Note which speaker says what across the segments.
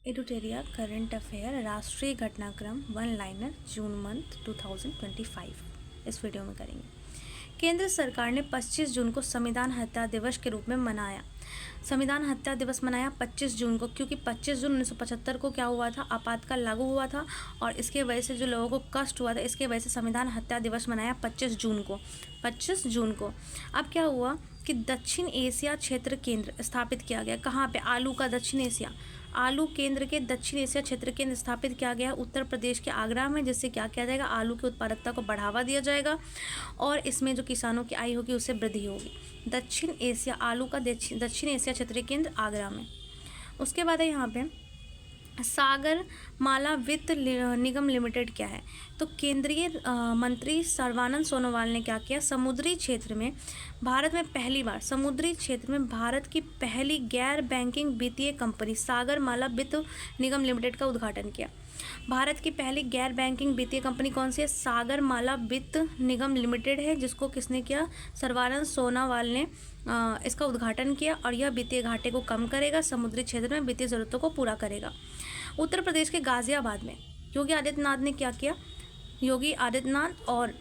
Speaker 1: एडुटेरिया current affair राष्ट्रीय घटनाक्रम one liner June month 2025 इस वीडियो में करेंगे। केंद्र सरकार ने 25 जून को संविधान हत्या दिवस के रूप में मनाया। संविधान हत्या दिवस मनाया 25 जून को, क्योंकि 25 जून 1975 को क्या हुआ था, आपातकाल लागू हुआ था और इसके वजह से जो लोगों को कष्ट हुआ था, इसके वजह से संविधान हत्या दिवस मनाया 25 जून को। 25 जून को अब क्या हुआ कि दक्षिण एशिया क्षेत्र केंद्र स्थापित किया गया। कहाँ पे? आलू का दक्षिण एशिया आलू केंद्र के दक्षिण एशिया क्षेत्र केंद्र स्थापित किया गया उत्तर प्रदेश के आगरा में, जिससे क्या किया जाएगा, आलू की उत्पादकता को बढ़ावा दिया जाएगा और इसमें जो किसानों की आय होगी उससे वृद्धि होगी। दक्षिण एशिया आलू का दक्षिण एशिया क्षेत्रीय केंद्र आगरा में। उसके बाद है यहाँ पे सागर माला वित्त निगम लिमिटेड क्या है, तो केंद्रीय मंत्री सर्बानंद सोनोवाल ने क्या किया, समुद्री क्षेत्र में भारत में पहली बार समुद्री क्षेत्र में भारत की पहली गैर बैंकिंग वित्तीय कंपनी सागर माला वित्त निगम लिमिटेड का उद्घाटन किया। भारत की पहली गैर बैंकिंग वित्तीय कंपनी कौन सी है? सागर माला वित्त निगम लिमिटेड है, जिसको किसने किया? सर्बानंद सोनोवाल ने इसका उद्घाटन किया और यह वित्तीय घाटे को कम करेगा, समुद्री क्षेत्र में वित्तीय जरूरतों को पूरा करेगा। उत्तर प्रदेश के गाजियाबाद में योगी आदित्यनाथ ने क्या किया? योगी आदित्यनाथ और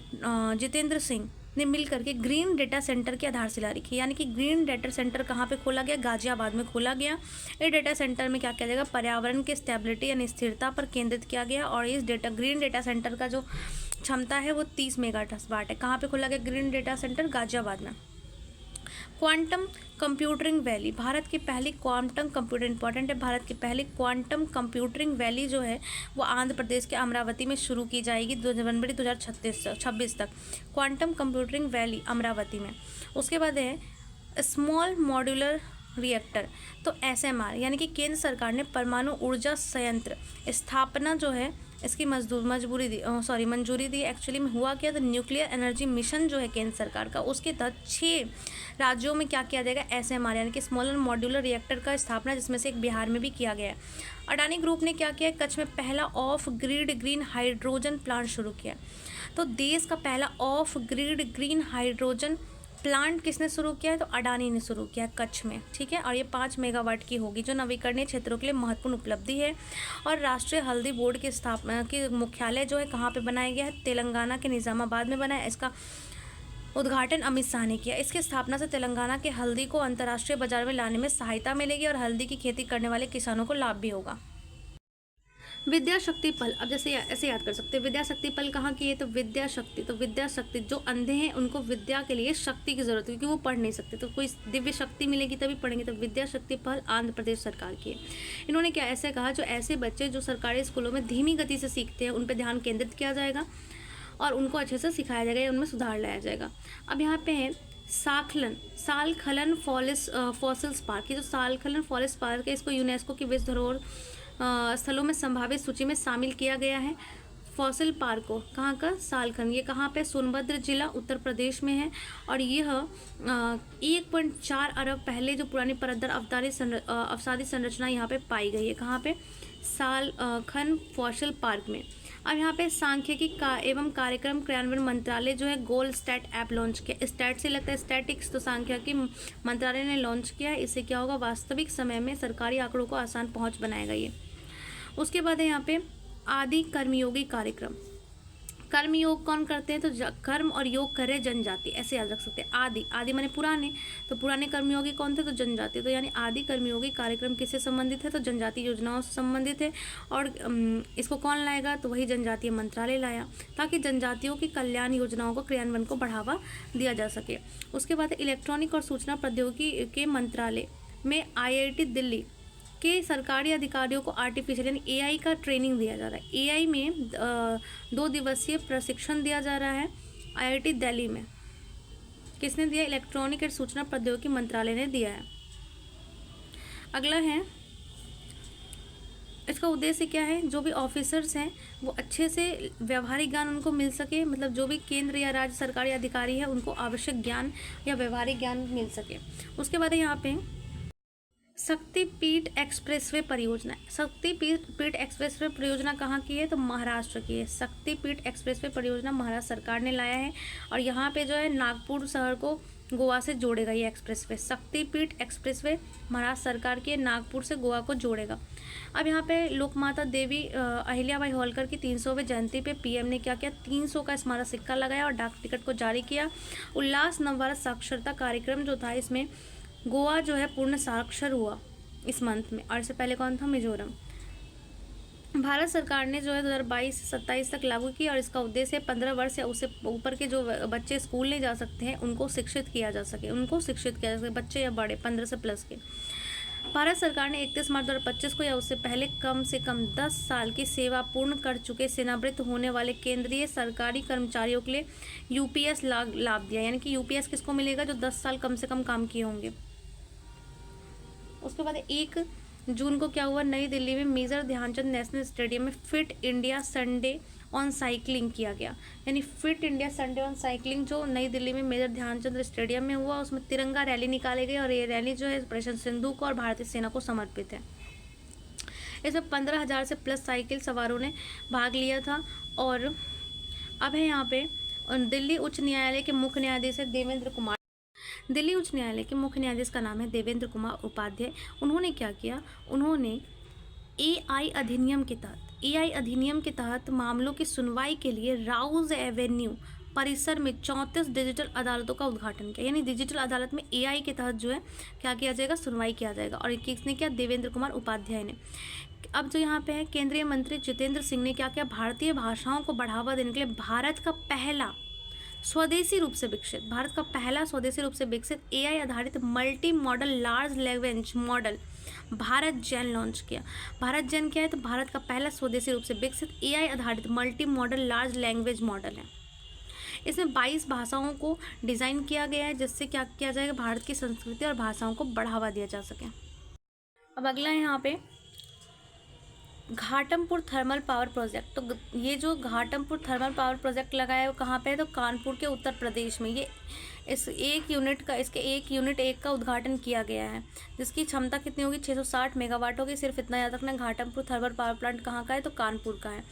Speaker 1: जितेंद्र सिंह ने मिलकर के ग्रीन डेटा सेंटर की आधारशिला रखी। यानी कि ग्रीन डेटा सेंटर कहाँ पे खोला गया? गाजियाबाद में खोला गया। इस डेटा सेंटर में क्या किया जाएगा? पर्यावरण की स्टेबिलिटी यानी स्थिरता पर केंद्रित किया गया और इस ग्रीन डेटा सेंटर का जो क्षमता है वो 30 मेगावाट है। कहाँ पे खोला गया ग्रीन डेटा सेंटर? गाजियाबाद में। क्वांटम कंप्यूटरिंग वैली भारत की पहली क्वांटम कंप्यूटर इंपॉर्टेंट है। भारत की पहली क्वांटम कंप्यूटरिंग वैली जो है वो आंध्र प्रदेश के अमरावती में शुरू की जाएगी जनवरी 2026 तक। क्वांटम कंप्यूटरिंग वैली अमरावती में। उसके बाद है स्मॉल मॉड्यूलर रिएक्टर, तो SMR यानी कि केंद्र सरकार ने परमाणु ऊर्जा संयंत्र स्थापना जो है इसकी मंजूरी दी। एक्चुअली में हुआ क्या, तो न्यूक्लियर एनर्जी मिशन जो है केंद्र सरकार का, उसके तहत 6 राज्यों में क्या किया जाएगा? SMR यानी कि स्मॉलर मॉड्यूलर रिएक्टर का स्थापना, जिसमें से एक बिहार में भी किया गया है। अडानी ग्रुप ने क्या किया? कच्छ में पहला of grid green hydrogen plant शुरू किया। तो देश का पहला of grid green hydrogen plant किसने शुरू किया है? तो अडानी ने शुरू किया है कच्छ में, ठीक है। और ये 5 मेगावाट की होगी, जो नवीकरणीय क्षेत्रों के लिए महत्वपूर्ण उपलब्धि है। और राष्ट्रीय हल्दी बोर्ड की स्थापना की मुख्यालय जो है कहाँ पे बनाया गया है? तेलंगाना के निज़ामाबाद में बना है। इसका उद्घाटन अमित शाह ने किया। इसकी स्थापना से तेलंगाना के हल्दी को अंतर्राष्ट्रीय बाजार में लाने में सहायता मिलेगी और हल्दी की खेती करने वाले किसानों को लाभ भी होगा। विद्या शक्ति पल, अब जैसे ऐसे याद कर सकते हैं, विद्या शक्ति पल कहाँ की है? तो विद्या शक्ति जो अंधे हैं उनको विद्या के लिए शक्ति की जरूरत है, क्योंकि वो पढ़ नहीं सकते, तो कोई दिव्य शक्ति मिलेगी तभी पढ़ेंगे। तो विद्या शक्ति पल आंध्र प्रदेश सरकार की है। इन्होंने क्या ऐसे कहा, जो ऐसे बच्चे जो सरकारी स्कूलों में धीमी गति से सीखते हैं उन पर ध्यान केंद्रित किया जाएगा और उनको अच्छे से सिखाया जाएगा, उनमें सुधार लाया जाएगा। अब यहाँ पे है सालखलन फॉसिल्स पार्क। ये जो सालखलन फॉरेस्ट पार्क है, इसको यूनेस्को की विश्व धरोहर स्थलों में संभावित सूची में शामिल किया गया है। फॉसिल पार्क को कहाँ का? सालखन। ये कहाँ पे? सोनभद्र जिला उत्तर प्रदेश में है और यह 1.4 अरब पहले जो पुरानी परतदार अवसादी संरचना यहाँ पे पाई गई है। कहाँ पे? सालखन फॉसिल पार्क में। अब यहाँ पे सांख्यिकी का एवं कार्यक्रम क्रियान्वयन मंत्रालय जो है गोल स्टैट ऐप लॉन्च किया। स्टैट से लगता है स्टैटिक्स, तो सांख्यिकी मंत्रालय ने लॉन्च किया है। इससे क्या होगा? वास्तविक समय में सरकारी आंकड़ों को आसान पहुँच बनाएगा ये। उसके बाद है यहाँ पे आदि कर्मयोगी कार्यक्रम। कर्मयोग कौन करते हैं? तो कर्म और योग करे जनजाति, ऐसे याद रख सकते हैं। आदि माने पुराने, तो पुराने कर्मयोगी कौन थे? तो जनजाति। तो यानी आदि कर्मयोगी कार्यक्रम किससे संबंधित है? तो जनजाति योजनाओं से संबंधित है। और इसको कौन लाएगा? तो वही जनजातीय मंत्रालय लाया, ताकि जनजातियों की कल्याण योजनाओं को क्रियान्वयन को बढ़ावा दिया जा सके। उसके बाद इलेक्ट्रॉनिक और सूचना प्रौद्योगिकी के मंत्रालय में IIT दिल्ली के सरकारी अधिकारियों को आर्टिफिशियल यानी AI का ट्रेनिंग दिया जा रहा है। AI में 2 दिवसीय प्रशिक्षण दिया जा रहा है IIT दिल्ली में। किसने दिया? इलेक्ट्रॉनिक और सूचना प्रौद्योगिकी मंत्रालय ने दिया है। अगला है, इसका उद्देश्य क्या है? जो भी ऑफिसर्स हैं वो अच्छे से व्यवहारिक ज्ञान उनको मिल सके, मतलब जो भी केंद्र या राज्य सरकारी अधिकारी है उनको आवश्यक ज्ञान या व्यवहारिक ज्ञान मिल सके। उसके बाद यहाँ पे शक्तिपीठ एक्सप्रेसवे परियोजना। शक्तिपीठ एक्सप्रेसवे परियोजना कहाँ की है? तो महाराष्ट्र की है। शक्तिपीठ एक्सप्रेसवे परियोजना महाराष्ट्र सरकार ने लाया है और यहाँ पे जो है नागपुर शहर को गोवा से जोड़ेगा ये एक्सप्रेसवे। शक्तिपीठ एक्सप्रेसवे महाराष्ट्र सरकार के नागपुर से गोवा को जोड़ेगा। अब यहाँ पे लोकमाता देवी अहिल्याबाई होलकर की 300वीं जयंती पे पीएम ने क्या किया, 300 का स्मारक सिक्का लगाया और डाक टिकट को जारी किया। उल्लास नवभारत साक्षरता कार्यक्रम जो था, इसमें गोवा जो है पूर्ण साक्षर हुआ इस मंथ में, और इससे पहले कौन था, मिजोरम। भारत सरकार ने जो है 2022 से 27 तक लागू की और इसका उद्देश्य 15 वर्ष या उससे ऊपर के जो बच्चे स्कूल नहीं जा सकते हैं उनको शिक्षित किया जा सके, बच्चे या बड़े 15 से प्लस के। भारत सरकार ने 31 मार्च 2025 को या उससे पहले कम से कम 10 साल की सेवा पूर्ण कर चुके सेवानिवृत्त होने वाले केंद्रीय सरकारी कर्मचारियों के लिए यूपीएस लाभ दिया। यानी कि यूपीएस किसको मिलेगा, जो 10 साल कम से कम काम किए होंगे। उसके बाद 1 जून को क्या हुआ, नई दिल्ली में मेजर ध्यानचंद नेशनल स्टेडियम में fit India Sunday on cycling किया गया। यानी fit India Sunday on cycling जो नई दिल्ली में मेजर ध्यानचंद स्टेडियम में हुआ, उसमें तिरंगा रैली निकाली गई और ये रैली जो है ऑपरेशन सिंधु को और भारतीय सेना को समर्पित है। इसमें 15,000 से प्लस साइकिल सवारों ने भाग लिया था। और अब है यहाँ पे दिल्ली उच्च न्यायालय के मुख्य न्यायाधीश है देवेंद्र कुमार। दिल्ली उच्च न्यायालय के मुख्य न्यायाधीश का नाम है देवेंद्र कुमार उपाध्याय। उन्होंने क्या किया, उन्होंने एआई अधिनियम के तहत मामलों की सुनवाई के लिए राउज एवेन्यू परिसर में 34 डिजिटल अदालतों का उद्घाटन किया। यानी डिजिटल अदालत में एआई के तहत जो है क्या किया जाएगा, सुनवाई किया जाएगा। और किसने किया, देवेंद्र कुमार उपाध्याय ने। अब जो यहाँ पे है, केंद्रीय मंत्री जितेंद्र सिंह ने क्या किया, भारतीय भाषाओं को बढ़ावा देने के लिए भारत का पहला स्वदेशी रूप से विकसित एआई आधारित multi modal large language model Bharat Jain launch किया। भारत जैन क्या है, तो भारत का पहला स्वदेशी रूप से विकसित एआई आधारित multi modal large language model है। इसमें 22 भाषाओं को डिज़ाइन किया गया है, जिससे क्या किया जाएगा, भारत की संस्कृति और भाषाओं को बढ़ावा दिया जा सके। अब अगला है यहाँ पे घाटमपुर थर्मल पावर प्रोजेक्ट। तो ये जो घाटमपुर थर्मल पावर प्रोजेक्ट लगाया है वो कहाँ पे है, तो कानपुर के उत्तर प्रदेश में। ये इसके एक यूनिट का उद्घाटन किया गया है, जिसकी क्षमता कितनी होगी, 660 मेगावाट होगी। सिर्फ इतना याद रखना, घाटमपुर थर्मल पावर प्लांट कहाँ का है, तो कानपुर का है।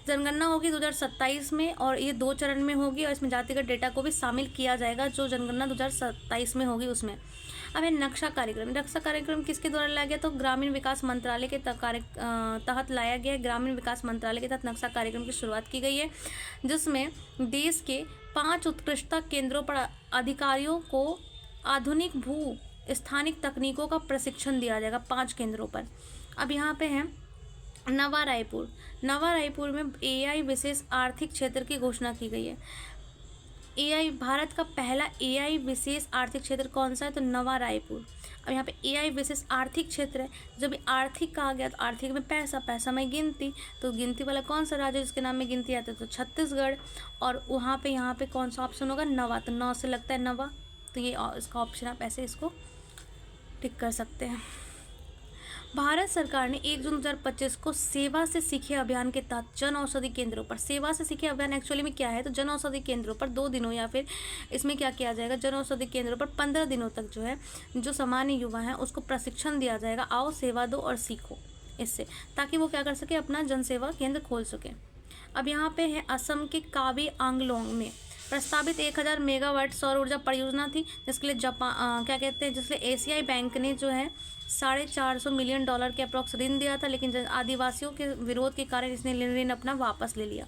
Speaker 1: जनगणना होगी 2027 में और ये 2 चरण में होगी और इसमें जातिगत डेटा को भी शामिल किया जाएगा, जो जनगणना 2027 में होगी उसमें। अब है नक्शा कार्यक्रम किसके द्वारा लाया गया, तो ग्रामीण विकास मंत्रालय के तहत लाया गया है। ग्रामीण विकास मंत्रालय के तहत नक्शा कार्यक्रम की शुरुआत की गई है, जिसमें देश के 5 उत्कृष्टता केंद्रों पर अधिकारियों को आधुनिक भू स्थानिक तकनीकों का प्रशिक्षण दिया जाएगा 5 केंद्रों पर। अब यहाँ पे है नवा रायपुर में एआई विशेष आर्थिक क्षेत्र की घोषणा की गई है। एआई भारत का पहला एआई विशेष आर्थिक क्षेत्र कौन सा है, तो नवा रायपुर। अब यहाँ पे एआई विशेष आर्थिक क्षेत्र है। जब आर्थिक कहा गया तो आर्थिक में पैसा में गिनती, तो गिनती वाला कौन सा राज्य जिसके नाम में गिनती आती है, तो छत्तीसगढ़। और वहाँ पे कौन सा ऑप्शन होगा, नवा। तो 9 से लगता है नवा, तो ये इसका ऑप्शन आप ऐसे इसको टिक कर सकते हैं। भारत सरकार ने 1 जून 2025 को सेवा से सीखे अभियान के तहत जन औषधि केंद्रों पर, सेवा से सीखे अभियान एक्चुअली में क्या है, तो जन औषधि केंद्रों पर 2 दिनों या फिर इसमें क्या किया जाएगा, जन औषधि केंद्रों पर 15 दिनों तक जो है जो सामान्य युवा हैं उसको प्रशिक्षण दिया जाएगा। आओ सेवा दो और सीखो इससे, ताकि वो क्या कर सके, अपना जनसेवा केंद्र खोल सके। अब यहाँ पे है असम के काबी आंगलोंग में प्रस्तावित 1000 मेगावाट सौर ऊर्जा परियोजना थी, जिसके लिए जिसके लिए एशियाई बैंक ने जो है $450 मिलियन के अप्रॉक्स ऋण दिया था, लेकिन आदिवासियों के विरोध के कारण इसने ऋण अपना वापस ले लिया।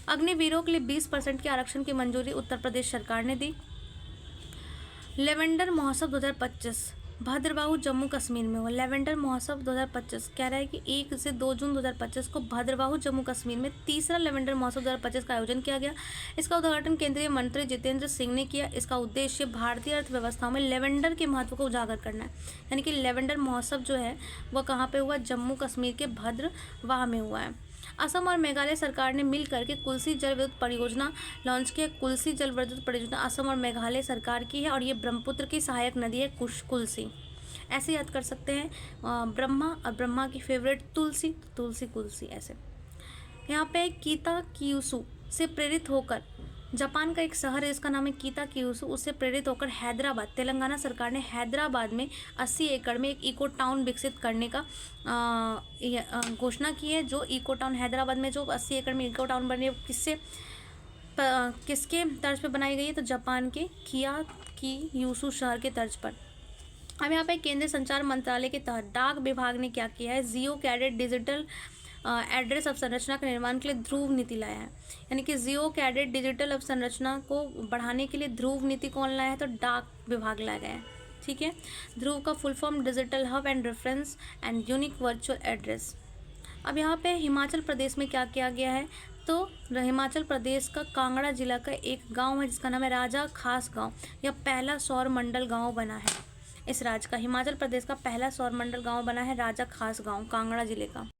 Speaker 1: अग्निवीरों के लिए 20% के आरक्षण की मंजूरी उत्तर प्रदेश सरकार ने दी। लेवेंडर महोत्सव 2025 भद्रवाहू जम्मू कश्मीर में हुआ। लेवेंडर महोत्सव 2025 कह रहा है कि 1 से 2 जून 2025 को भद्रवाहू जम्मू कश्मीर में तीसरा लेवेंडर महोत्सव 2025 का आयोजन किया गया। इसका उद्घाटन केंद्रीय मंत्री जितेंद्र सिंह ने किया। इसका उद्देश्य भारतीय अर्थव्यवस्था में लेवेंडर के महत्व को उजागर करना है। यानी कि लेवेंडर महोत्सव जो है वह कहाँ पे हुआ, जम्मू कश्मीर के भद्रवाह में हुआ है। असम और मेघालय सरकार ने मिल करके कुल्सी जल विद्युत परियोजना लॉन्च किया। कुल्सी जल विद्युत परियोजना असम और मेघालय सरकार की है और ये ब्रह्मपुत्र की सहायक नदी है कुल्सी। ऐसे याद कर सकते हैं, ब्रह्मा और ब्रह्मा की फेवरेट तुलसी, तुलसी कुल्सी ऐसे। यहाँ पे कीता कियुसु से प्रेरित होकर जापान का एक शहर है जिसका नाम है कीता कियुसु, उससे प्रेरित होकर हैदराबाद, तेलंगाना सरकार ने हैदराबाद में 80 एकड़ में एक इको टाउन विकसित करने का घोषणा की है। जो इको टाउन हैदराबाद में जो 80 एकड़ में इको टाउन बनी है किसके तर्ज पे बनाई गई है, तो जापान के की यूसू शहर के तर्ज पर। अब यहाँ पे केंद्रीय संचार मंत्रालय के तहत डाक विभाग ने क्या किया है, जियो कैडेट डिजिटल एड्रेस अवसंरचना के निर्माण के लिए ध्रुव नीति लाया है। यानी कि जियो कैडेट डिजिटल अवसंरचना को बढ़ाने के लिए ध्रुव नीति कौन लाया है, तो डाक विभाग लाया गया है। ठीक है, ध्रुव का full form digital hub and reference and unique virtual address. अब यहाँ पे हिमाचल प्रदेश में क्या किया गया है, तो हिमाचल प्रदेश का कांगड़ा जिला का एक गांव है जिसका नाम है राजा खास गांव। यह पहला सौर मंडल गांव बना है इस राज्य का। हिमाचल प्रदेश का पहला सौर मंडल गांव बना है राजा खास गांव, कांगड़ा जिले का।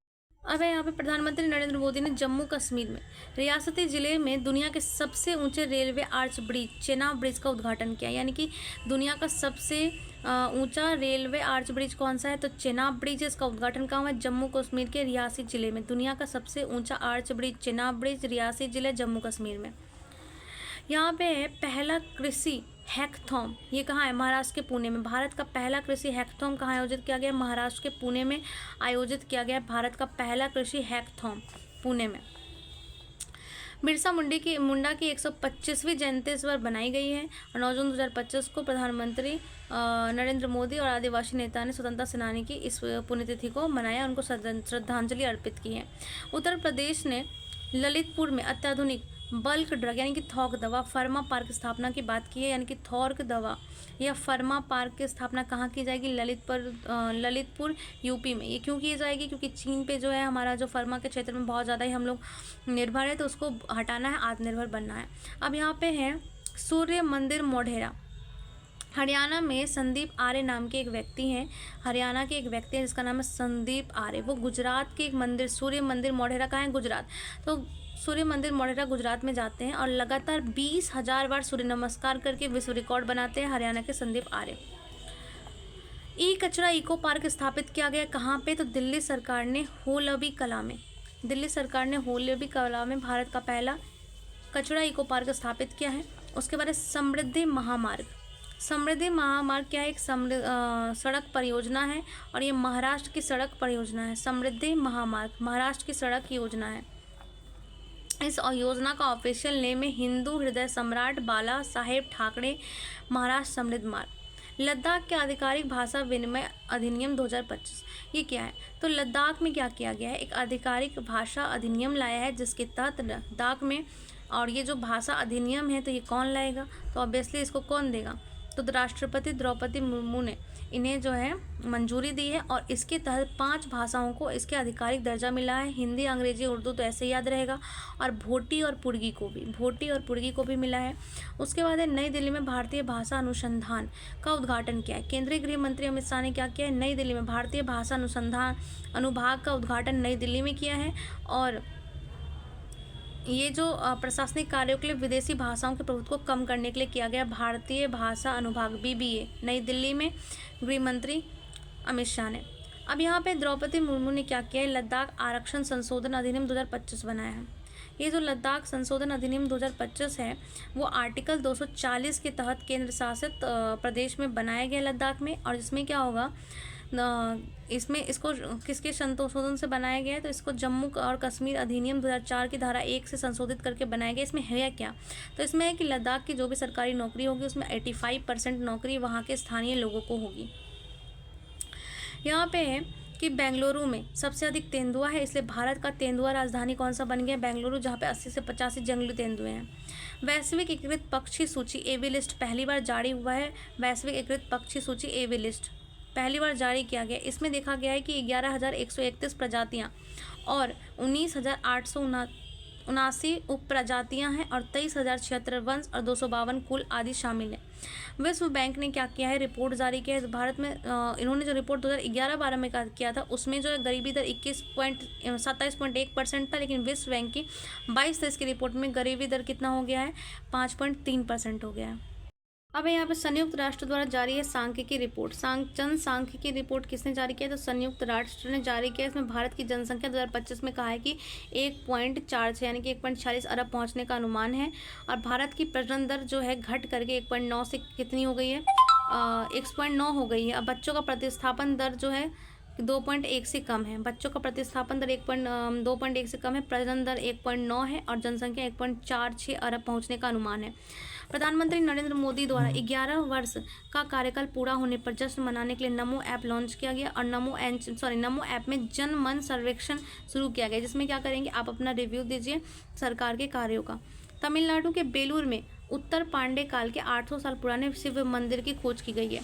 Speaker 1: अब है यहाँ पे प्रधानमंत्री नरेंद्र मोदी ने जम्मू कश्मीर में रियासती जिले में दुनिया के सबसे ऊंचे railway arch bridge Chenab bridge का उद्घाटन किया। यानी कि दुनिया का सबसे ऊंचा रेलवे आर्च ब्रिज कौन सा है, तो चेनाब ब्रिज। इसका उद्घाटन कहाँ हुआ है, जम्मू कश्मीर के रियासी जिले में। दुनिया का सबसे ऊंचा arch bridge Chenab bridge, Reasi जिले, जम्मू कश्मीर में। यहाँ पे है पहला कृषि हैकथॉन, ये कहाँ है, महाराष्ट्र के पुणे में। भारत का पहला कृषि हैकथॉन कहाँ आयोजित किया गया, महाराष्ट्र के पुणे में आयोजित किया गया। भारत का पहला कृषि हैकथॉन पुणे में। बिरसा मुंडा की 125वीं जयंती इस बार बनाई गई है और 9 जून 2025 को प्रधानमंत्री नरेंद्र मोदी और आदिवासी नेता ने स्वतंत्रता सेनानी की इस पुण्यतिथि को मनाया, उनको श्रद्धांजलि अर्पित की है। उत्तर प्रदेश ने ललितपुर में अत्याधुनिक बल्क ड्रग यानी कि थोक दवा फर्मा पार्क की स्थापना की बात की है। यानी कि थोक दवा या फर्मा पार्क की स्थापना कहाँ की जाएगी, ललितपुर यूपी में। ये क्यों की जाएगी, क्योंकि चीन पे जो है हमारा जो फर्मा के क्षेत्र में बहुत ज़्यादा ही हम लोग निर्भर है, तो उसको हटाना है, आत्मनिर्भर बनना है। अब यहाँ पे है सूर्य मंदिर मोढेरा। हरियाणा में संदीप आर्य नाम के एक व्यक्ति हैं, हरियाणा के एक व्यक्ति हैं जिसका नाम है संदीप आर्य। वो गुजरात के एक मंदिर सूर्य मंदिर मोढेरा का है, गुजरात। तो सूर्य मंदिर मोढेरा गुजरात में जाते हैं और लगातार 20,000 बार सूर्य नमस्कार करके विश्व रिकॉर्ड बनाते हैं हरियाणा के संदीप आर्य। ई कचरा इको पार्क स्थापित किया गया कहाँ पे, तो दिल्ली सरकार ने होलवी कला में। दिल्ली सरकार ने होलवी कला में भारत का पहला कचरा इको पार्क स्थापित किया है। उसके बाद समृद्धि महामार्ग। समृद्धि महामार्ग क्या है, एक सड़क परियोजना है और ये महाराष्ट्र की सड़क परियोजना है। समृद्धि महामार्ग महाराष्ट्र की सड़क योजना है। इस योजना का ऑफिशियल नेम है हिंदू हृदय सम्राट बाला साहेब ठाकरे महाराष्ट्र समृद्ध मार्ग। लद्दाख के आधिकारिक भाषा विनिमय अधिनियम 2025, ये क्या है, तो लद्दाख में क्या किया गया है, एक आधिकारिक भाषा अधिनियम लाया है जिसके तहत लद्दाख में, और ये जो भाषा अधिनियम है तो ये कौन लाएगा, तो ऑब्वियसली इसको कौन देगा, तो राष्ट्रपति द्रौपदी मुर्मू ने इन्हें जो है मंजूरी दी है और इसके तहत 5 भाषाओं को इसके आधिकारिक दर्जा मिला है। हिंदी, अंग्रेजी, उर्दू तो ऐसे याद रहेगा, और भोटी और पुर्गी को भी मिला है। उसके बाद है नई दिल्ली में भारतीय भाषा अनुसंधान का उद्घाटन किया है। केंद्रीय गृह मंत्री अमित शाह ने क्या किया है, नई दिल्ली में भारतीय भाषा अनुसंधान अनुभाग का उद्घाटन नई दिल्ली में किया है। और ये जो प्रशासनिक कार्यों के लिए विदेशी भाषाओं के प्रभुत्व को कम करने के लिए किया गया भारतीय भाषा अनुभाग BBA नई दिल्ली में गृह मंत्री अमित शाह ने। अब यहाँ पे द्रौपदी मुर्मू ने क्या किया है, लद्दाख आरक्षण संशोधन अधिनियम 2025 बनाया है। ये जो लद्दाख संशोधन अधिनियम 2025 है वो आर्टिकल 240 के तहत केंद्र शासित प्रदेश में बनाया गया लद्दाख में, और इसमें क्या होगा, इसमें इसको किसके संशोधन से बनाया गया है, तो इसको जम्मू और कश्मीर अधिनियम 2004 की धारा 1 से संशोधित करके बनाया गया। इसमें है क्या, तो इसमें है कि लद्दाख की जो भी सरकारी नौकरी होगी उसमें 85% नौकरी वहाँ के स्थानीय लोगों को होगी। यहाँ पे है कि बेंगलुरु में सबसे अधिक तेंदुआ है, इसलिए भारत का तेंदुआ राजधानी कौन सा बन गया, बेंगलुरु, जहाँ पे 80 से 85 जंगली तेंदुए हैं। वैश्विक एकीकृत पक्षी सूची AV लिस्ट पहली बार जारी हुआ है। वैश्विक एकीकृत पक्षी सूची AV लिस्ट पहली बार जारी किया गया। इसमें देखा गया है कि 11,131 प्रजातियां और 19,879 उप प्रजातियां हैं और 23,076 वंश और 252 कुल आदि शामिल हैं। विश्व बैंक ने क्या किया है, रिपोर्ट जारी किया है। भारत में इन्होंने जो रिपोर्ट 2011-12 में किया था उसमें जो है गरीबी दर 27.1% था, लेकिन विश्व बैंक की 22-23 की रिपोर्ट में गरीबी दर कितना हो गया है, 5.3% हो गया है। अब यहाँ पे संयुक्त राष्ट्र द्वारा जारी है सांख्यिकी रिपोर्ट। जनसांख्यिकी रिपोर्ट किसने जारी किया, तो संयुक्त राष्ट्र ने जारी किया। इसमें भारत की जनसंख्या 2025 में कहा है कि 1.46 यानी कि 1.46 अरब पहुँचने का अनुमान है, और भारत की प्रजनन दर जो है घट करके 1.9 से कितनी हो गई है, 1.9 हो गई है। अब बच्चों का प्रतिस्थापन दर जो है 2.1 से कम है, बच्चों का प्रतिस्थापन दर 2.1 से कम है, प्रजनन दर 1.9 है और जनसंख्या 1.46 अरब पहुंचने का अनुमान है। प्रधानमंत्री नरेंद्र मोदी द्वारा 11 वर्ष का कार्यकाल पूरा होने पर जश्न मनाने के लिए नमो ऐप लॉन्च किया गया और नमो ऐप में जन मन सर्वेक्षण शुरू किया गया, जिसमें क्या करेंगे आप अपना रिव्यू दीजिए सरकार के कार्यों का। तमिलनाडु के बेलूर में उत्तर पांडे काल के 800 साल पुराने शिव मंदिर की खोज की गई है।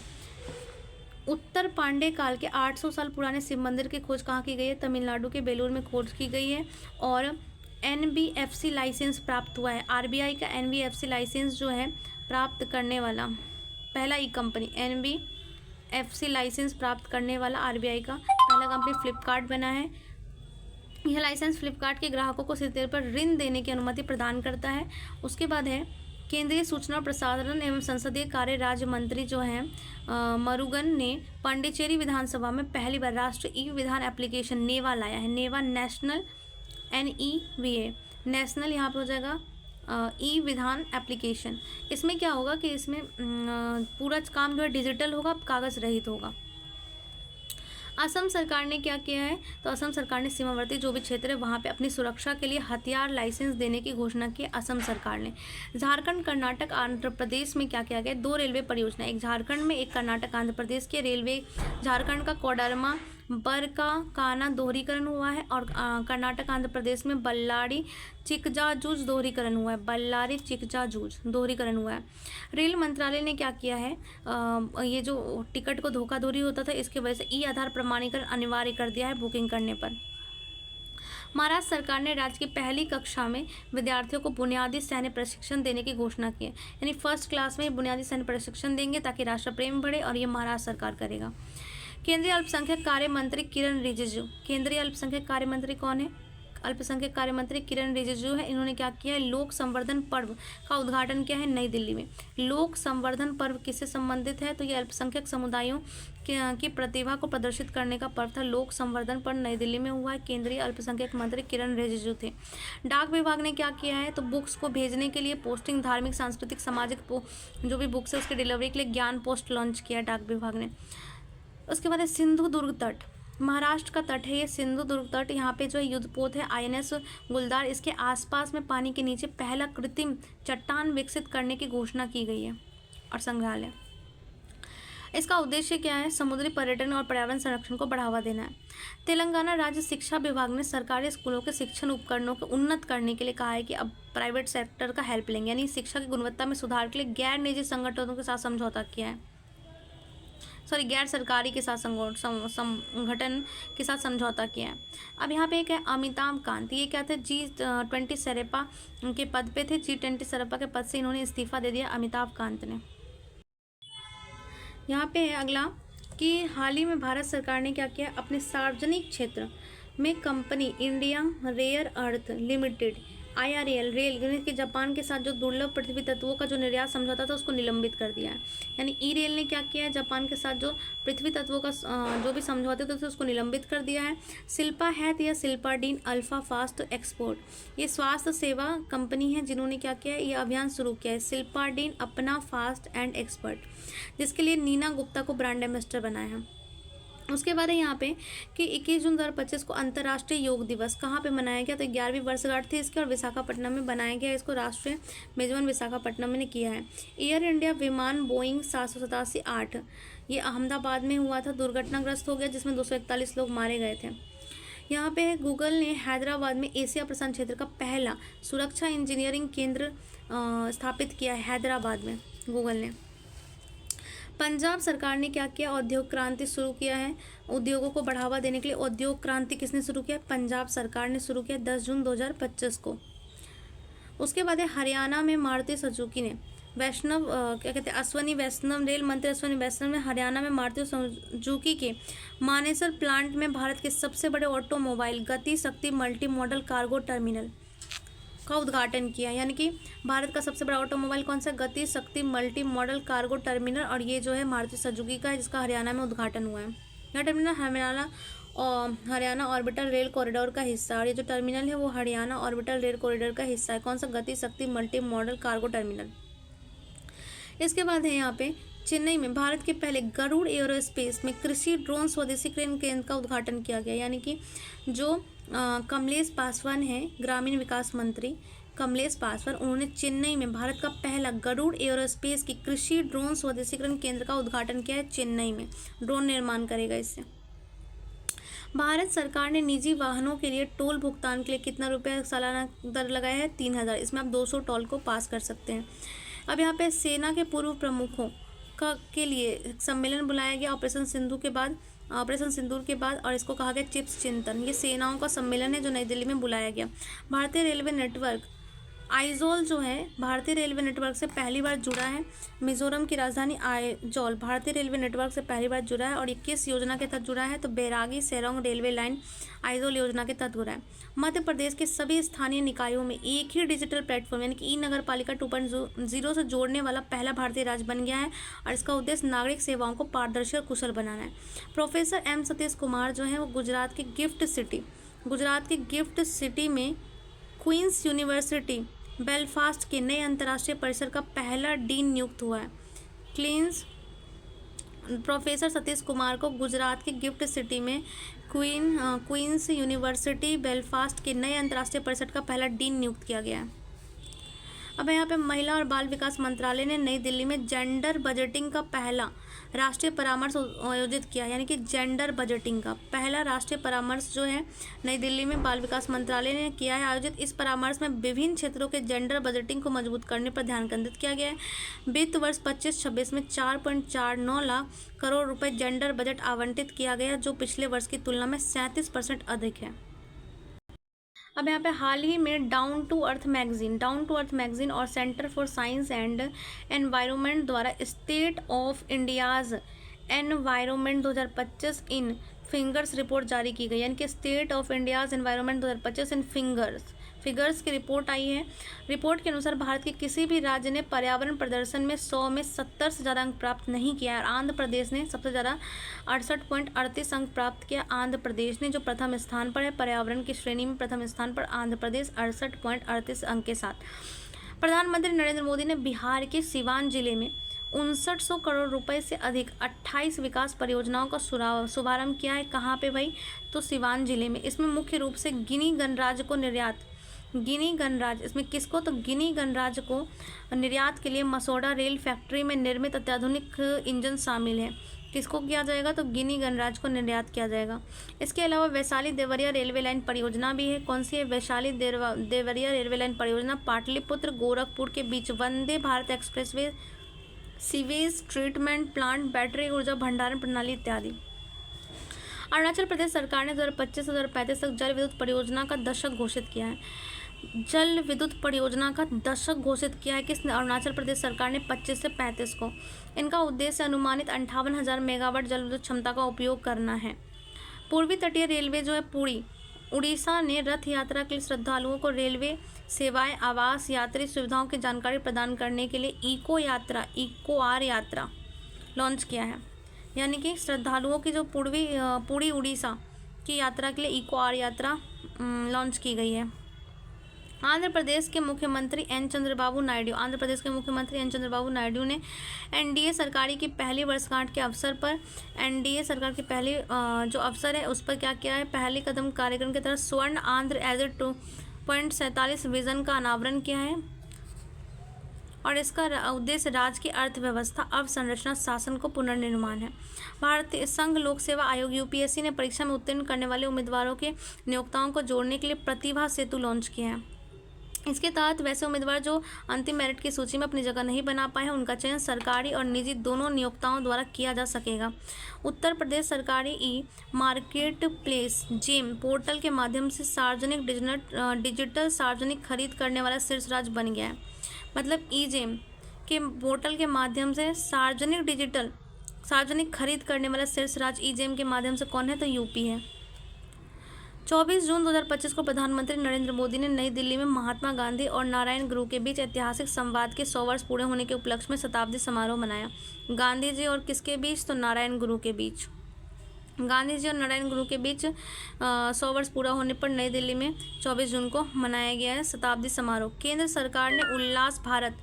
Speaker 1: उत्तर पांडे काल के 800 साल पुराने शिव मंदिर की खोज कहाँ की गई है? तमिलनाडु के बेलूर में खोज की गई है। और NBFC लाइसेंस प्राप्त हुआ है। RBI का NBFC लाइसेंस जो है प्राप्त करने वाला पहला ई कंपनी, NBFC लाइसेंस प्राप्त करने वाला RBI का पहला कंपनी फ्लिपकार्ट बना है। यह लाइसेंस फ्लिपकार्ट के ग्राहकों को सीधे तौर पर ऋण देने की अनुमति प्रदान करता है। उसके बाद है केंद्रीय सूचना और प्रसारण एवं संसदीय कार्य राज्य मंत्री जो हैं मरुगन ने पांडिचेरी विधानसभा में पहली बार राष्ट्रीय ई विधान एप्लीकेशन नेवा लाया है। नेवा नेशनल NEVA नेशनल यहाँ पे हो जाएगा ई विधान एप्लीकेशन। इसमें क्या होगा कि इसमें पूरा काम जो है डिजिटल होगा, कागज़ रहित होगा। असम सरकार ने क्या किया है? तो असम सरकार ने सीमावर्ती जो भी क्षेत्र है वहाँ पे अपनी सुरक्षा के लिए हथियार लाइसेंस देने की घोषणा की असम सरकार ने। झारखंड, कर्नाटक, आंध्र प्रदेश में क्या किया गया? 2 रेलवे परियोजना, एक झारखंड में, एक कर्नाटक आंध्र प्रदेश के रेलवे। झारखंड का कोडरमा बरकाकाना दोहरीकरण हुआ है और कर्नाटक आंध्र प्रदेश में बल्लारी चिकजाजूज दोहरीकरण हुआ है। बल्लारी चिकजाजूज दोहरीकरण हुआ है। रेल मंत्रालय ने क्या किया है? ये जो टिकट को धोखाधड़ी होता था इसकी वजह से ई आधार प्रमाणीकरण अनिवार्य कर दिया है बुकिंग करने पर। महाराष्ट्र सरकार ने राज्य की पहली कक्षा में विद्यार्थियों को बुनियादी सैन्य प्रशिक्षण देने की घोषणा की है। यानी फर्स्ट क्लास में बुनियादी सैन्य प्रशिक्षण देंगे ताकि राष्ट्र प्रेम बढ़े, और ये महाराष्ट्र सरकार करेगा। केंद्रीय अल्पसंख्यक कार्य मंत्री किरण रिजिजू। केंद्रीय अल्पसंख्यक कार्य मंत्री कौन है? अल्पसंख्यक कार्य मंत्री किरण रिजिजू है। इन्होंने क्या किया है? लोक संवर्धन पर्व का उद्घाटन किया है नई दिल्ली में। लोक संवर्धन पर्व किससे संबंधित है? तो ये अल्पसंख्यक समुदायों की प्रतिभा को प्रदर्शित करने का पर्व था। लोक संवर्धन पर्व नई दिल्ली में हुआ है। केंद्रीय अल्पसंख्यक मंत्री किरण रिजिजू थे। डाक विभाग ने क्या किया है? तो बुक्स को भेजने के लिए पोस्टिंग, धार्मिक, सांस्कृतिक, सामाजिक जो भी बुक्स है उसके डिलीवरी के लिए ज्ञान पोस्ट लॉन्च किया डाक विभाग ने। उसके बाद है सिंधु दुर्ग तट, महाराष्ट्र का तट है ये सिंधु दुर्ग तट। यहाँ पे जो युद्धपोत है INS गुलदार, इसके आसपास में पानी के नीचे पहला कृत्रिम चट्टान विकसित करने की घोषणा की गई है और संग्रहालय। इसका उद्देश्य क्या है? समुद्री पर्यटन और पर्यावरण संरक्षण को बढ़ावा देना है। तेलंगाना राज्य शिक्षा विभाग ने सरकारी स्कूलों के शिक्षण उपकरणों को उन्नत करने के लिए कहा है कि अब प्राइवेट सेक्टर का हेल्प लेंगे, यानी शिक्षा की गुणवत्ता में सुधार के लिए गैर निजी संगठनों के साथ समझौता किया है। गैर सरकारी के साथ संगठन के साथ समझौता किया है। अब यहाँ पे एक है अमिताभ कांत, ये क्या थे? G20 शेरेपा के पद पे थे। G20 शेरेपा के पद से इन्होंने इस्तीफा दे दिया अमिताभ कांत ने। यहाँ पे है अगला कि हाल ही में भारत सरकार ने क्या किया? अपने सार्वजनिक क्षेत्र में company India rare earth limited IRAL रेल के जापान के साथ जो दुर्लभ पृथ्वी तत्वों का जो निर्यात समझौता था उसको निलंबित कर दिया है। यानी रेल ने क्या किया है? जापान के साथ जो पृथ्वी तत्वों का जो भी समझौते थे उसको निलंबित कर दिया है। शिल्पा हैथ या शिल्पाडीन अल्फा फास्ट एक्सपोर्ट, ये स्वास्थ्य सेवा कंपनी है जिन्होंने क्या किया है? ये अभियान शुरू किया है शिल्पाडीन अपना फास्ट एंड एक्सपर्ट, जिसके लिए नीना गुप्ता को ब्रांड एम्बेसडर बनाया है। उसके बाद है यहाँ पे कि 21 जून 2025 को अंतर्राष्ट्रीय योग दिवस कहाँ पे मनाया गया? तो 11वीं वर्षगांठ थी इसके और विशाखापट्टनम में बनाया गया। इसको राष्ट्रीय मेजबान विशाखापट्टनम ने किया है। एयर इंडिया विमान बोइंग 787-8 ये अहमदाबाद में हुआ था, दुर्घटनाग्रस्त हो गया जिसमें 241 लोग मारे गए थे। यहाँ पे गूगल ने हैदराबाद में एशिया प्रशांत क्षेत्र का पहला सुरक्षा इंजीनियरिंग केंद्र स्थापित किया है हैदराबाद में गूगल ने। पंजाब सरकार ने क्या किया? औद्योगिक क्रांति शुरू किया है। उद्योगों को बढ़ावा देने के लिए औद्योगिक क्रांति किसने शुरू किया? पंजाब सरकार ने शुरू किया 10 जून 2025 को। उसके बाद है हरियाणा में मारुति सुजुकी ने वैष्णव क्या कहते हैं अश्वनी वैष्णव, रेल मंत्री अश्वनी वैष्णव ने हरियाणा में मारुति सुजुकी के मानेसर प्लांट में भारत के सबसे बड़े ऑटोमोबाइल गति शक्ति मल्टी मॉडल कार्गो टर्मिनल का उद्घाटन किया। यानी कि भारत का सबसे बड़ा ऑटोमोबाइल कौन सा? गति शक्ति मल्टी मॉडल कार्गो टर्मिनल, और ये जो है मारुति सुजुकी का है जिसका हरियाणा में उद्घाटन हुआ है। यह terminal Haryana orbital rail corridor का हिस्सा है और ये जो टर्मिनल है वो हरियाणा ऑर्बिटल रेल कॉरिडोर का हिस्सा है। कौन सा? गति शक्ति मल्टी मॉडल कार्गो टर्मिनल। इसके बाद है यहाँ पे चेन्नई में भारत के पहले गरुड़ एयरोस्पेस में कृषि ड्रोन स्वदेशी क्रेन केंद्र का उद्घाटन किया गया। यानी कि जो कमलेश पासवान है ग्रामीण विकास मंत्री, कमलेश पासवान, उन्होंने चेन्नई में भारत का पहला गरुड़ एयरोस्पेस की कृषि ड्रोन स्वदेशीकरण केंद्र का उद्घाटन किया है। चेन्नई में ड्रोन निर्माण करेगा इससे। भारत सरकार ने निजी वाहनों के लिए टोल भुगतान के लिए कितना रुपया सालाना दर लगाया है? 3000। इसमें आप 200 टोल को पास कर सकते हैं। अब यहाँ पे सेना के पूर्व प्रमुखों के लिए सम्मेलन बुलाया गया ऑपरेशन सिंदूर के बाद, और इसको कहा गया चिप्स चिंतन। ये सेनाओं का सम्मेलन है जो नई दिल्ली में बुलाया गया। भारतीय रेलवे नेटवर्क आइजोल जो है भारतीय रेलवे नेटवर्क से पहली बार जुड़ा है। मिजोरम की राजधानी आइजोल भारतीय रेलवे नेटवर्क से पहली बार जुड़ा है। और 21 योजना के तहत जुड़ा है, तो बैरागी सेरोंग रेलवे लाइन आइजोल योजना के तहत जुड़ा है। मध्य प्रदेश के सभी स्थानीय निकायों में एक ही डिजिटल प्लेटफॉर्म यानी कि ई नगर पालिका 2.0 से जोड़ने वाला पहला भारतीय राज्य बन गया है, और इसका उद्देश्य नागरिक सेवाओं को पारदर्शी और कुशल बनाना है। प्रोफेसर एम सतीश कुमार जो है वो गुजरात के गिफ्ट सिटी में क्वींस यूनिवर्सिटी बेलफास्ट के नए अंतर्राष्ट्रीय परिसर का पहला डीन नियुक्त हुआ है। प्रोफेसर सतीश कुमार को गुजरात की गिफ्ट सिटी में क्वींस यूनिवर्सिटी बेलफास्ट के नए अंतर्राष्ट्रीय परिसर का पहला डीन नियुक्त किया गया है। अब यहाँ पे महिला और बाल विकास मंत्रालय ने नई दिल्ली में जेंडर बजटिंग का पहला राष्ट्रीय परामर्श आयोजित किया, यानी कि जेंडर बजटिंग का पहला राष्ट्रीय परामर्श जो है नई दिल्ली में बाल विकास मंत्रालय ने किया है आयोजित। इस परामर्श में विभिन्न क्षेत्रों के जेंडर बजटिंग को मजबूत करने पर ध्यान केंद्रित किया गया है। वित्त वर्ष 25-26 में 4.49 लाख करोड़ रुपये जेंडर बजट आवंटित किया गया, जो पिछले वर्ष की तुलना में 37% अधिक है। अब यहाँ पे हाल ही में डाउन टू अर्थ मैगजीन और centre for science and environment द्वारा state of India's environment 2025 in fingers report जारी की गई, यानी कि state of India's environment 2025 in figures की रिपोर्ट आई है। रिपोर्ट के अनुसार भारत के किसी भी राज्य ने पर्यावरण प्रदर्शन में 100 में 70 से ज़्यादा अंक प्राप्त नहीं किया है, और आंध्र प्रदेश ने सबसे ज़्यादा 68.38 अंक प्राप्त किया। आंध्र प्रदेश ने जो प्रथम स्थान पर है पर्यावरण की श्रेणी में, प्रथम स्थान पर आंध्र प्रदेश 68.38 अंक के साथ। प्रधानमंत्री नरेंद्र मोदी ने बिहार के सिवान जिले में 5900 करोड़ रुपए से अधिक 28 विकास परियोजनाओं का शुभारंभ किया है। कहाँ पे भाई? तो सिवान जिले में। इसमें मुख्य रूप से गिनी गणराज्य इसमें किसको? तो गिनी गणराज्य को निर्यात के लिए मसौडा रेल फैक्ट्री में निर्मित अत्याधुनिक इंजन शामिल है। किसको किया जाएगा? तो गिनी गणराज्य को निर्यात किया जाएगा। इसके अलावा वैशाली देवरिया रेलवे लाइन परियोजना भी है। कौन सी है? वैशाली देवरिया रेलवे लाइन परियोजना पाटलिपुत्र गोरखपुर के बीच Vande Bharat expressway, sewage treatment plant, battery ऊर्जा भंडारण प्रणाली इत्यादि। अरुणाचल प्रदेश सरकार ने 2025 से 2035 तक जल विद्युत परियोजना का दशक घोषित किया है। किसने? अरुणाचल प्रदेश सरकार ने 25 से 35 को। इनका उद्देश्य अनुमानित 58,000 मेगावाट जल विद्युत क्षमता का उपयोग करना है। पूर्वी तटीय रेलवे जो है पुरी उड़ीसा ने रथ यात्रा के लिए श्रद्धालुओं को रेलवे सेवाएं, आवास, यात्री सुविधाओं की जानकारी प्रदान करने के लिए इको आर यात्रा लॉन्च किया है, यानी कि श्रद्धालुओं की जो पूरी उड़ीसा की यात्रा के लिए इको आर यात्रा लॉन्च की गई है। आंध्र प्रदेश के मुख्यमंत्री एन चंद्रबाबू नायडू ने एनडीए सरकार की पहली वर्षगांठ के अवसर पर एनडीए सरकार की पहली जो अवसर है उस पर क्या किया है? पहले कदम कार्यक्रम के तहत स्वर्ण आंध्र एज 2.47 विजन का अनावरण किया है, और इसका उद्देश्य राज्य की अर्थव्यवस्था, अवसंरचना, शासन को पुनर्निर्माण है। भारतीय संघ लोक सेवा आयोग यूपीएससी ने परीक्षा में उत्तीर्ण करने वाले उम्मीदवारों के नियोक्ताओं को जोड़ने के लिए प्रतिभा सेतु लॉन्च किया है। इसके तहत वैसे उम्मीदवार जो अंतिम मेरिट की सूची में अपनी जगह नहीं बना पाए हैं उनका चयन सरकारी और निजी दोनों नियोक्ताओं द्वारा किया जा सकेगा। उत्तर प्रदेश सरकारी ई मार्केट प्लेस जेम पोर्टल के माध्यम से डिजिटल सार्वजनिक खरीद करने वाला शीर्ष राज्य बन गया है। मतलब ई जेम के पोर्टल के माध्यम से सार्वजनिक खरीद करने वाला शीर्ष राज्य ई जेम के माध्यम से कौन है? तो यूपी है। 24 जून 2025 को प्रधानमंत्री नरेंद्र मोदी ने नई दिल्ली में महात्मा गांधी और नारायण गुरु के बीच ऐतिहासिक संवाद के 100 वर्ष पूरे होने के उपलक्ष्य में शताब्दी समारोह मनाया। गांधी जी और किसके बीच? तो नारायण गुरु के बीच। गांधी जी और नारायण गुरु के बीच 100 वर्ष पूरा होने पर नई दिल्ली में 24 जून को मनाया गया है शताब्दी समारोह। केंद्र सरकार ने उल्लास भारत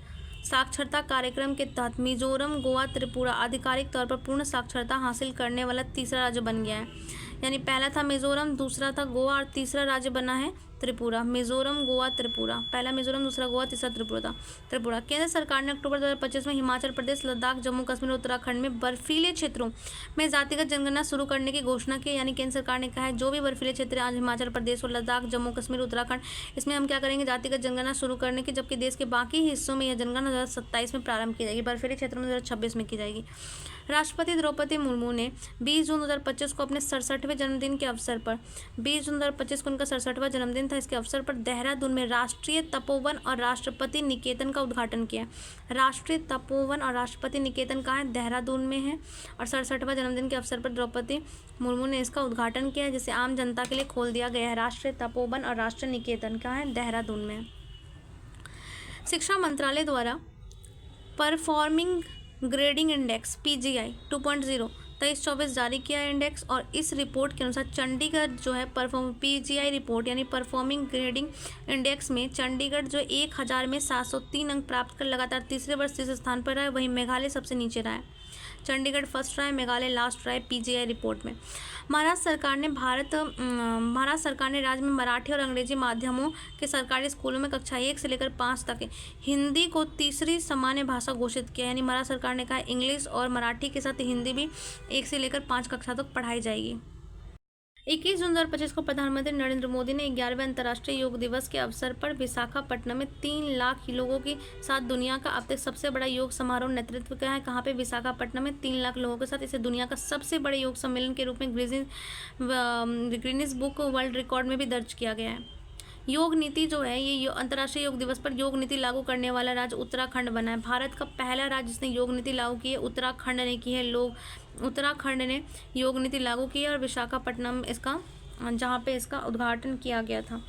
Speaker 1: साक्षरता कार्यक्रम के तहत मिजोरम, गोवा, त्रिपुरा आधिकारिक तौर पर पूर्ण साक्षरता हासिल करने वाला तीसरा राज्य बन गया है। यानी पहला था मिजोरम, दूसरा था गोवा और तीसरा राज्य बना है त्रिपुरा। मिजोरम, गोवा, त्रिपुरा। पहला मिजोरम, दूसरा गोवा, तीसरा त्रिपुरा। केंद्र सरकार ने अक्टूबर 2025 में हिमाचल प्रदेश, लद्दाख, जम्मू कश्मीर और उत्तराखंड में बर्फीले क्षेत्रों में जातिगत जनगणना शुरू करने की घोषणा की। यानी केंद्र सरकार ने कहा है जो भी बर्फीले क्षेत्र आज हिमाचल प्रदेश और लद्दाख, जम्मू कश्मीर, उत्तराखंड, इसमें हम क्या करेंगे, जातिगत जनगणना शुरू करने की, जबकि देश के बाकी हिस्सों में यह जनगणना 2027 में प्रारंभ की जाएगी। बर्फीले क्षेत्रों में 2026 में की जाएगी। राष्ट्रपति द्रौपदी मुर्मू ने 20 जून 2025 को अपने 67वें जन्मदिन के अवसर पर 20 जून 2025 को उनका 67वां जन्मदिन था। इसके अवसर पर देहरादून में राष्ट्रीय तपोवन और राष्ट्रपति निकेतन का उद्घाटन किया। राष्ट्रीय तपोवन और राष्ट्रपति निकेतन कहाँ है, देहरादून में है। और 67वां जन्मदिन के अवसर पर द्रौपदी मुर्मू ने इसका उद्घाटन किया, जिसे आम जनता के लिए खोल दिया गया है। राष्ट्रीय तपोवन और राष्ट्रीय निकेतन कहाँ है, देहरादून में। शिक्षा मंत्रालय द्वारा परफॉर्मिंग ग्रेडिंग इंडेक्स PGI 2.0 23-24 जारी किया है इंडेक्स। और इस रिपोर्ट के अनुसार चंडीगढ़ जो है PGI रिपोर्ट यानी परफॉर्मिंग ग्रेडिंग इंडेक्स में चंडीगढ़ जो 1000 में 703 अंक प्राप्त कर लगातार तीसरे वर्ष तीसरे स्थान पर रहा है। वहीं मेघालय सबसे नीचे रहा है। चंडीगढ़ फर्स्ट रहा है, मेघालय लास्ट रहा है PGI रिपोर्ट में। महाराष्ट्र सरकार ने राज्य में मराठी और अंग्रेजी माध्यमों के सरकारी स्कूलों में कक्षा 1 से लेकर 5 तक हिंदी को तीसरी सामान्य भाषा घोषित किया। यानी महाराष्ट्र सरकार ने कहा इंग्लिश और मराठी के साथ हिंदी भी 1 से लेकर 5 कक्षा तक पढ़ाई जाएगी। 21 जून 2025 को प्रधानमंत्री नरेंद्र मोदी ने 11वें अंतर्राष्ट्रीय योग दिवस के अवसर पर विशाखापट्टनम में 3 लाख लोगों के साथ दुनिया का अब तक सबसे बड़ा योग समारोह नेतृत्व किया है। कहाँ पे, विशाखापट्टनम में 3 लाख लोगों के साथ इसे दुनिया का सबसे बड़े योग सम्मेलन के रूप में गिनीज बुक वर्ल्ड रिकॉर्ड में भी दर्ज किया गया है। योग नीति जो है, ये अंतर्राष्ट्रीय योग दिवस पर योग नीति लागू करने वाला राज्य उत्तराखंड बना है। भारत का पहला राज्य जिसने योग नीति लागू की है उत्तराखंड ने की है। उत्तराखंड ने योग नीति लागू की है और विशाखापट्टनम इसका जहाँ पे इसका उद्घाटन किया गया था।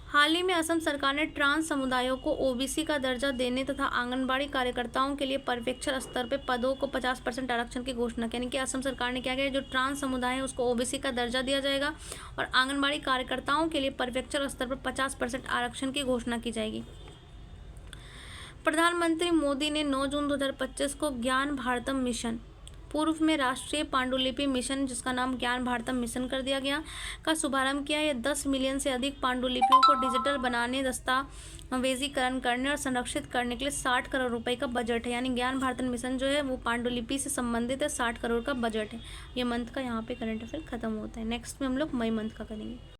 Speaker 1: हाल ही में असम सरकार ने ट्रांस समुदायों को OBC का दर्जा देने तथा आंगनबाड़ी कार्यकर्ताओं के लिए पर्यवेक्षण स्तर पर पदों को 50% आरक्षण की घोषणा की। यानी कि असम सरकार ने क्या किया, जो ट्रांस समुदाय है उसको OBC का दर्जा दिया जाएगा और आंगनबाड़ी कार्यकर्ताओं के लिए पर्यवेक्षण स्तर पर 50% आरक्षण की घोषणा की जाएगी। प्रधानमंत्री मोदी ने 9 जून 2025 को ज्ञान भारतम मिशन, पूर्व में राष्ट्रीय पांडुलिपि मिशन जिसका नाम ज्ञान भारतम मिशन कर दिया गया, का शुभारंभ किया। यह 10 मिलियन से अधिक पांडुलिपियों को डिजिटल बनाने, दस्तावेजीकरण करने और संरक्षित करने के लिए 60 करोड़ रुपए का बजट है। यानी ज्ञान भारतम मिशन जो है वो पांडुलिपि से संबंधित है, 60 करोड़ का बजट है। ये मंथ का यहाँ पे करंट अफेयर खत्म होता है। नेक्स्ट में हम लोग मई मंथ का करेंगे।